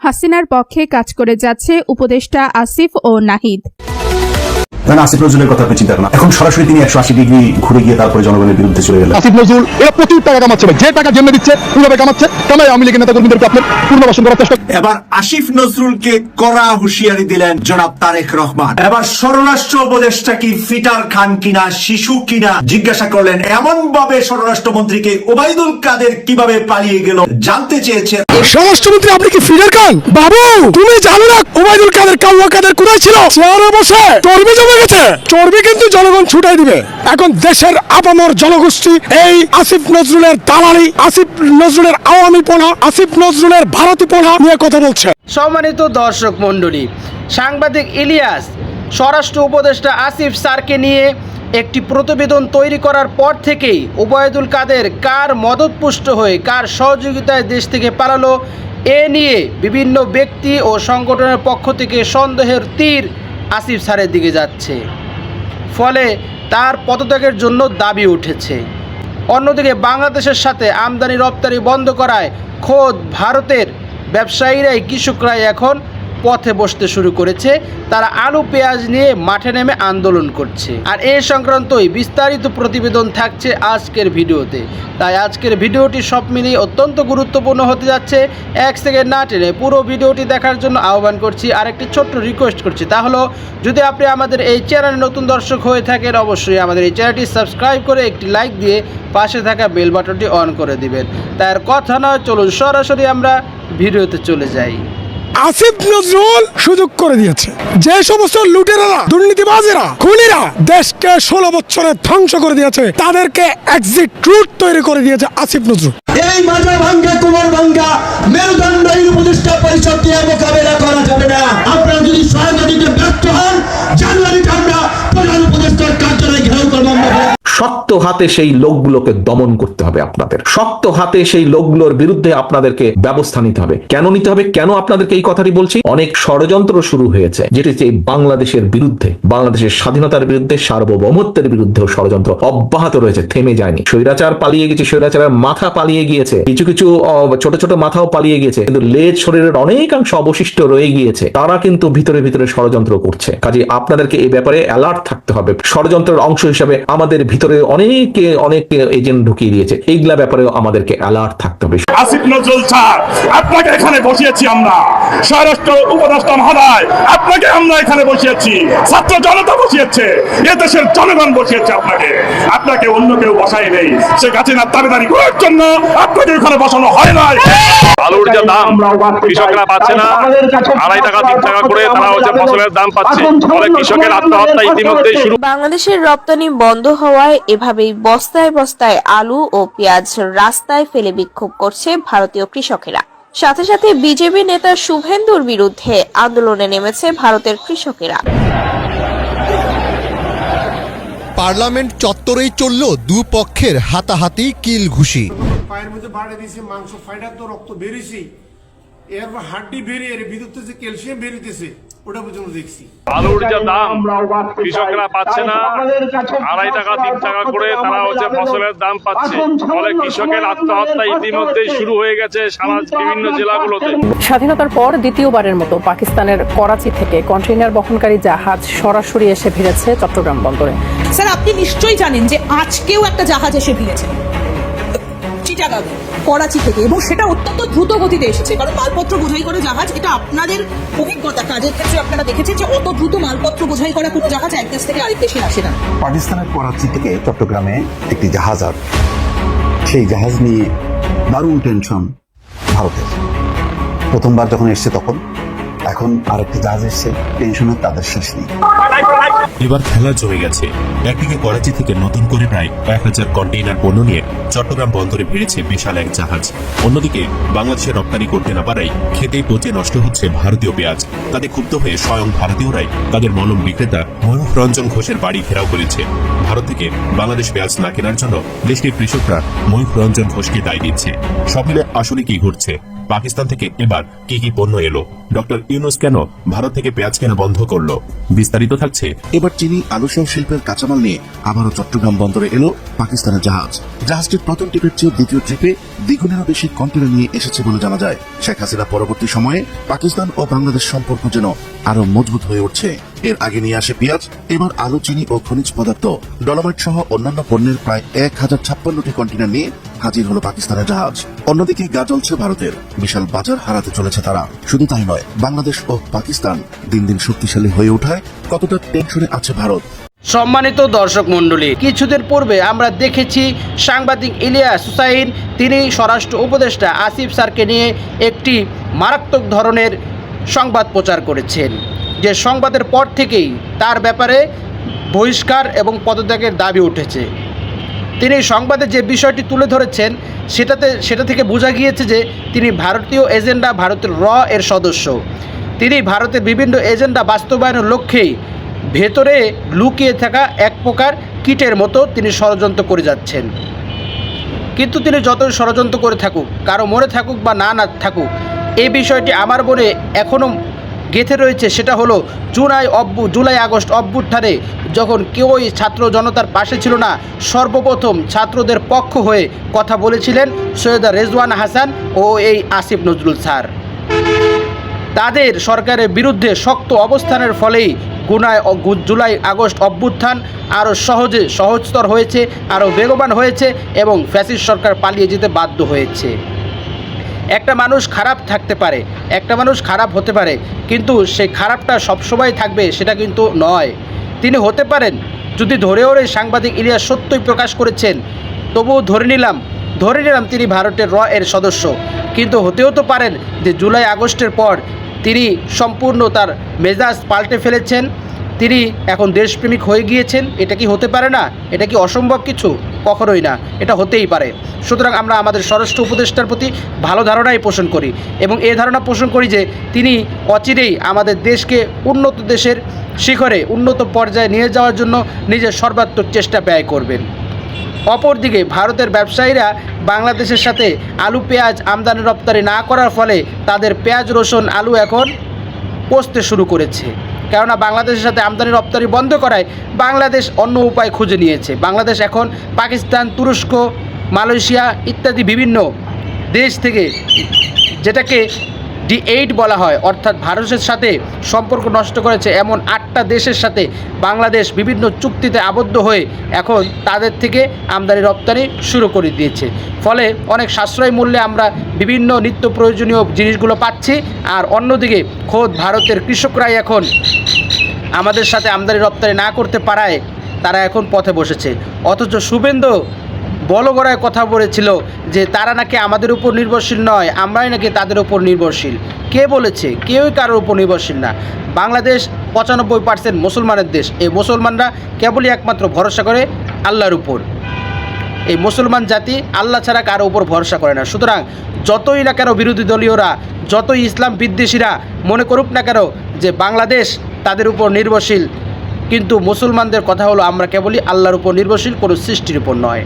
হাসিনার পক্ষে কাজ করে যাচ্ছে উপদেষ্টা আসিফ ও নাহিদ। আসিফ নজরুলের কথা আপনি চিন্তা করেন, এখন সরাসরি তিনি 180 ডিগ্রি ঘুরে গিয়ে তারপরে জনগণের বিরুদ্ধে চলে গেলেন। আসিফ নজরুল এরা প্রচুর টাকা কামাচ্ছে, যে টাকা জেনে দিচ্ছে পুরোটা কামাচ্ছে, কামাই আওয়ামী লীগের নেতা কর্মীদেরকে আপনার পুনর্বাসন করার চেষ্টা। এবার আসিফ নজরুলকে কড়া হুঁশিয়ারি দিলেন জনাব তারেক রহমান। এবার স্বরাষ্ট্র উপদেষ্টা কি ফিটার খান কিনা শিশু কিনা জিজ্ঞাসা করলেন, এমন ভাবে স্বরাষ্ট্রমন্ত্রীকে ওবায়দুল কাদের কিভাবে পালিয়ে গেল জানতে চেয়েছেন। স্বরাষ্ট্রমন্ত্রী আপনি কি ফিটার খান? বাবু তুমি জানো না ওবায়দুল কাদের কাউয়া কাদের কোথায় ছিল? চেয়ারে বসে চর্বি জমে গেছে, চর্বি কিন্তু জনগণ ছুটাই দিবে। এখন দেশের আপামর জনগোষ্ঠী এই আসিফ নজরুলের দালালি, আসিফ নজরুলের আওয়ামীপনা, আসিফ নজরুলের ভারতীপনা নিয়ে কথা বলছে। সম্মানিত দর্শক মণ্ডলী, সাংবাদিক ইলিয়াস স্বরাষ্ট্র উপদেষ্টা আসিফ স্যারকে নিয়ে একটি প্রতিবেদন তৈরি করার পর থেকেই ওবায়দুল কাদের কার মদতপুষ্ট হয়ে কার সহযোগিতায় দেশ থেকে পালালো এ নিয়ে বিভিন্ন ব্যক্তি ও সংগঠনের পক্ষ থেকে সন্দেহের তীর আসিফ স্যারের দিকে যাচ্ছে, ফলে তার পদত্যাগের জন্য দাবি উঠেছে। অন্যদিকে বাংলাদেশের সাথে আমদানি রপ্তানি বন্ধ করায় খোদ ভারতের ব্যবসায়ীরাই কৃষকরাই এখন পথে বসতে শুরু করেছে। তারা আলু পেঁয়াজ নিয়ে মাঠে নেমে আন্দোলন করছে। আর এই সংক্রান্তই বিস্তারিত প্রতিবেদন থাকছে আজকের ভিডিওতে। তাই আজকের ভিডিওটি সব মিলিয়ে অত্যন্ত গুরুত্বপূর্ণ হতে যাচ্ছে। 1 সেকেন্ড না টেনে পুরো ভিডিওটি দেখার জন্য আহ্বান করছি। আর একটি ছোট্ট রিকোয়েস্ট করছি, তা হলো যদি আপনি আমাদের এই চ্যানেলে নতুন দর্শক হয়ে থাকেন অবশ্যই আমাদের এই চ্যানেলটি সাবস্ক্রাইব করে একটি লাইক দিয়ে পাশে থাকা বেল বাটনটি অন করে দিবেন। তাই আর কথা নয়, চলুন সরাসরি আমরা ভিডিওতে চলে যাই। আসিফ নজরুল সুযোগ করে দিয়েছে যে সমস্ত লুটেরারা, দুর্নীতিবাজেরা, খুনিরা দেশকে 16 বছরে ধ্বংস করে দিয়েছে, তাদেরকে এক্সিট রুট তৈরি করে দিয়েছে আসিফ নজরুল। এই মাজা ভাঙ্গা কোমর ভাঙ্গা মেরুদণ্ডহীন উপদেষ্টা পরিষদ দিয়ে মোকাবেলা করা যাবে না। আপনারা যদি সহায়তা দিতে ব্যর্থ হন, জানুয়ারিতে আমরা প্রধান উপদেষ্টার কার্যালয়ে ঘেরাও করব। শক্ত হাতে সেই লোকগুলোকে দমন করতে হবে আপনাদের, শক্ত হাতে সেই লোকগুলোর বিরুদ্ধে আপনাদেরকে ব্যবস্থা নিতে হবে। কেন নিতে হবে, কেন আপনাদেরকে এই কথাটি বলছি? অনেক ষড়যন্ত্র শুরু হয়েছে, যেটি হচ্ছে বাংলাদেশের বিরুদ্ধে, বাংলাদেশের স্বাধীনতার বিরুদ্ধে, সার্বভৌমত্বের বিরুদ্ধেও ষড়যন্ত্র অব্যাহত রয়েছে, থেমে যায়নি। স্বৈরাচার পালিয়ে গেছে, স্বৈরাচারের মাথা পালিয়ে গিয়েছে, কিছু কিছু ছোট ছোট মাথাও পালিয়ে গিয়েছে, কিন্তু লেজ শরীরের অনেকাংশ অবশিষ্ট রয়ে গিয়েছে। তারা কিন্তু ভিতরে ভিতরে ষড়যন্ত্র করছে। কাজে আপনাদেরকে এই ব্যাপারে অ্যালার্ট থাকতে হবে। ষড়যন্ত্রের অংশ হিসাবে আমাদের ভিতরে অনেক এজেন্ট ঢুকিয়ে দিয়েছে, এইগুলা ব্যাপারেও আমাদেরকে অ্যালার্ট থাকতে হবে। আসিফ নজরুল স্যার, আপনাকে এখানে বসিয়েছি আমরা, স্বরাষ্ট্র উপদেষ্টা মহোদয়, আপনাকে আমরা এখানে বসিয়েছি, ছাত্র জনতা বসিয়েছে, এ দেশের জনগণ বসিয়েছে আপনাকে, আপনাকে অন্য কেউ বসাই নেই। শেখ হাসিনার দাবিদারি করার জন্য আপনাকে এখানে বসানো হয় নাই। আলুর যে দাম কৃষকরা পাচ্ছে না, 2.5 টাকা 3 টাকা করে তারা হচ্ছে ফসলের দাম পাচ্ছে, ফলে কৃষকের আত্মহত্যা ইতিমধ্যেই শুরু। বাংলাদেশের রপ্তানি বন্ধ হওয়ায় এভাবেই বস্তায় বস্তায় আলু ও পেঁয়াজ রাস্তায় ফেলে বিক্ষোভ করছে ভারতীয় কৃষকেরা। সাথে সাথে বিজেপি নেতা শুভেন্দুর বিরুদ্ধে আন্দোলনে নেমেছে ভারতের কৃষকেরা। পার্লামেন্ট চত্বরেই চলল দুপক্ষের হাতাহাতি কিল ঘুষি। পায়ের মধ্যে বাড়ি দিয়েছে, মাংস ফাইটার তো রক্ত বেরিয়েছে, এরপর হাড্ডি বেরিয়ে এর ভিতর থেকে ক্যালসিয়াম বেরিয়েছে, ওটা পর্যন্ত দেখছি। আলুর যে দাম কৃষকরা পাচ্ছে না, 2.5 টাকা 3 টাকা করে তারা হচ্ছে ফসলের দাম পাচ্ছে, ফলে কৃষকের আত্মহত্যা ইতিমধ্যেই শুরু হয়ে গেছে বিভিন্ন জেলাগুলোতে। স্বাধীনতার পর দ্বিতীয়বারের মতো পাকিস্তানের করাচি থেকে কন্টেইনার বহনকারী জাহাজ সরাসরি এসে ভিড়েছে চট্টগ্রাম বন্দরে। স্যার, আপনি নিশ্চয়ই জানেন যে আজকেও একটা জাহাজ এসে ভিড়েছে চিটাগাঙে করাচি থেকে, এবং সেটা অত্যন্ত দ্রুত গতিতে এসেছে, কারণ মালপত্র বোঝাই করে জাহাজ। এটা আপনাদের অভিজ্ঞতা, কাজের ক্ষেত্রে আপনারা দেখেছেন যে অত দ্রুত মালপত্র বোঝাই করা কোনো জাহাজ এক দেশ থেকে আরেক দেশে আসে না। পাকিস্তানের করাচি থেকে চট্টগ্রামে একটি জাহাজ, আর সেই জাহাজ নিয়ে দারুণ টেনশন ভারতের। প্রথমবার যখন এসছে তখন, এখন আরেকটি জাহাজ এসছে, টেনশনের তাদের শেষ নেই। এবার খেলা জমে গেছে। একদিকে করাচি থেকে নতুন করে প্রায় 1000 কন্টেইনার পণ্য নিয়ে চট্টগ্রাম বন্দরে ভিড়েছে বিশাল এক জাহাজ। অন্যদিকে বাংলাদেশে রপ্তানি করতে না পারায় খেতেই পচে নষ্ট হচ্ছে ভারতীয় পেঁয়াজ। তাতে ক্ষুব্ধ হয়ে স্বয়ং ভারতীয়রাই তাদের মলম বিক্রেতা ময়ূখ রঞ্জন ঘোষের বাড়ি ঘেরাও করেছে। ভারত থেকে বাংলাদেশ পেঁয়াজ না কেনার জন্য দেশটির কৃষকরা ময়ূখ রঞ্জন ঘোষকে দায় দিচ্ছে। সব মিলে আসলে কি ঘটছে? পাকিস্তান থেকে এবার কি কি পণ্য এলো, ডক্টর ইউনূস কেন ভারত থেকে পেঁয়াজ কেনা বন্ধ করলো, বিস্তারিত থাকছে। এবার চিনি আলুসহ শিল্পের কাঁচামাল নিয়ে আবারও চট্টগ্রাম বন্দরে এলো পাকিস্তানের জাহাজ। জাহাজটির প্রথম ট্রিপের চেয়ে দ্বিতীয় ট্রিপে দ্বিগুণেরও বেশি কন্টেনার নিয়ে এসেছে বলে জানা যায়। শেখ হাসিনা পরবর্তী সময়ে পাকিস্তান ও বাংলাদেশ সম্পর্ক যেন আরো মজবুত হয়ে উঠছে। এর আগে নিয়ে আসে পেঁয়াজ, এবার আলু, চিনি ও খনিজ পদার্থ, ডলোমাইট সহ অন্যান্য পণ্যের প্রায় 1056টি কন্টেনার নিয়ে হাজির হলো পাকিস্তানের জাহাজ। অন্যদিকে গা জ্বলছে ভারতের, বিশাল বাজার হারাতে চলেছে তারা। শুধু তাই নয়, বাংলাদেশ ও পাকিস্তান দিন দিন শক্তিশালী হয়ে ওঠায় কতটা টেনশনে আছে ভারত। সম্মানিত দর্শক মণ্ডলী, কিছুদিন পূর্বে আমরা দেখেছি সাংবাদিক ইলিয়াস হুসাইন তিনি স্বরাষ্ট্র উপদেষ্টা আসিফ স্যারকে নিয়ে একটি মারাত্মক ধরনের সংবাদ প্রচার করেছেন, যে সংবাদের পর থেকেই তার ব্যাপারে বহিষ্কার এবং পদত্যাগের দাবি উঠেছে। তিনি সংবাদে যে বিষয়টি তুলে ধরেছেন সেটা থেকে বোঝা গিয়েছে যে তিনি ভারতীয় এজেন্ডা, ভারতের এর সদস্য। তিনি ভারতের বিভিন্ন এজেন্ডা বাস্তবায়নের লক্ষ্যেই ভেতরে লুকিয়ে থাকা এক প্রকার কীটের মতো তিনি ষড়যন্ত্র করে যাচ্ছেন। কিন্তু তিনি যতই ষড়যন্ত্র করে থাকুক, কারো মনে থাকুক বা না থাকুক, এই বিষয়টি আমার মনে এখনও গেঁথে রয়েছে। সেটা হলো জুলাই আগস্ট অভ্যুত্থানে যখন কেউই ছাত্র জনতার পাশে ছিল না, সর্বপ্রথম ছাত্রদের পক্ষ হয়ে কথা বলেছিলেন সৈয়দা রেজওয়ানা হাসান ও এই আসিফ নজরুল স্যার। তাদের সরকারের বিরুদ্ধে শক্ত অবস্থানের ফলেই জুলাই আগস্ট অভ্যুত্থান আরও সহজতর হয়েছে, আরও বেগবান হয়েছে এবং ফ্যাসিস্ট সরকার পালিয়ে যেতে বাধ্য হয়েছে। একটা মানুষ খারাপ থাকতে পারে, একটা মানুষ খারাপ হতে পারে, কিন্তু সেই খারাপটা সবসময় থাকবে সেটা কিন্তু নয়। তিনি হতে পারেন, যদি ধরেও সাংবাদিক ইলিয়াস সত্যই প্রকাশ করেছেন, তবুও ধরে নিলাম তিনি ভারতের এর সদস্য। কিন্তু হতেও তো পারেন যে জুলাই আগস্টের পর তিনি সম্পূর্ণ তার মেজাজ পাল্টে ফেলেছেন, তিনি এখন দেশপ্রেমিক হয়ে গিয়েছেন। এটা কি হতে পারে না? এটা কি অসম্ভব কিছু? কখনোই না, এটা হতেই পারে। সুতরাং আমরা আমাদের স্বরাষ্ট্র উপদেষ্টার প্রতি ভালো ধারণাই পোষণ করি এবং এই ধারণা পোষণ করি যে তিনি অচিরেই আমাদের দেশকে উন্নত দেশের শিখরে, উন্নত পর্যায়ে নিয়ে যাওয়ার জন্য নিজের সর্বাত্মক চেষ্টা ব্যয় করবেন। অপরদিকে ভারতের ব্যবসায়ীরা বাংলাদেশের সাথে আলু পেঁয়াজ আমদানি রপ্তানি না করার ফলে তাদের পেঁয়াজ রসুন আলু এখন পচতে শুরু করেছে। কেননা বাংলাদেশের সাথে আমদানি রপ্তানি বন্ধ করায় বাংলাদেশ অন্য উপায় খুঁজে নিয়েছে। বাংলাদেশ এখন পাকিস্তান, তুরস্ক, মালয়েশিয়া ইত্যাদি বিভিন্ন দেশ থেকে, যেটাকে D8 বলা হয়, অর্থাৎ ভারতের সাথে সম্পর্ক নষ্ট করেছে এমন 8টা দেশের সাথে বাংলাদেশ বিভিন্ন চুক্তিতে আবদ্ধ হয়ে এখন তাদের থেকে আমদানি রপ্তানি শুরু করে দিয়েছে। ফলে অনেক সাশ্রয় মূল্যে আমরা বিভিন্ন নিত্য প্রয়োজনীয় জিনিসগুলো পাচ্ছি, আর অন্যদিকে খোদ ভারতের কৃষকরাই এখন আমাদের সাথে আমদানি রপ্তানি না করতে পারায় তারা এখন পথে বসেছে। অথচ শুভেন্দু বলগড়ায় কথা বলেছিল যে তারা নাকি আমাদের উপর নির্ভরশীল নয়, আমরাই নাকি তাদের উপর নির্ভরশীল। কে বলেছে? কেউই কারোর উপর নির্ভরশীল না। বাংলাদেশ 95% মুসলমানের দেশ। এই মুসলমানরা কেবলই একমাত্র ভরসা করে আল্লাহর উপর। এই মুসলমান জাতি আল্লাহ ছাড়া কারো উপর ভরসা করে না। সুতরাং যতই না কেন বিরোধী দলীয়রা, যতই ইসলাম বিদ্বেষীরা মনে করুক না কেন যে বাংলাদেশ তাদের উপর নির্ভরশীল, কিন্তু মুসলমানদের কথা হলো আমরা কেবলই আল্লাহর উপর নির্ভরশীল, কোনো সৃষ্টির উপর নয়।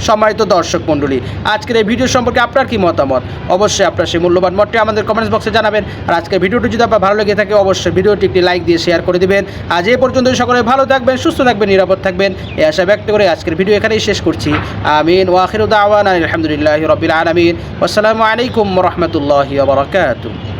সম্মানিত দর্শক মণ্ডলী, আজকের এই ভিডিও সম্পর্কে আপনার কি মতামত? অবশ্যই আপনার সেই মূল্যবান মতটি আমাদের কমেন্টস বক্সে জানাবেন। আর আজকের ভিডিওটি যদি আপনার ভালো লেগে থাকে অবশ্যই ভিডিওটি একটি লাইক দিয়ে শেয়ার করে দিবেন। আজ এই পর্যন্ত সকলে ভালো থাকবেন, সুস্থ থাকবেন, নিরাপদ থাকবেন, এই আশা ব্যক্ত করে আজকের ভিডিও এখানেই শেষ করছি। আমিন ওয়া আখিরু দাওয়ানা আলহামদুলিল্লাহি রাব্বিল আলামিন। আসসালামু আলাইকুম ওয়া রাহমাতুল্লাহি ওয়া বারাকাতুহু।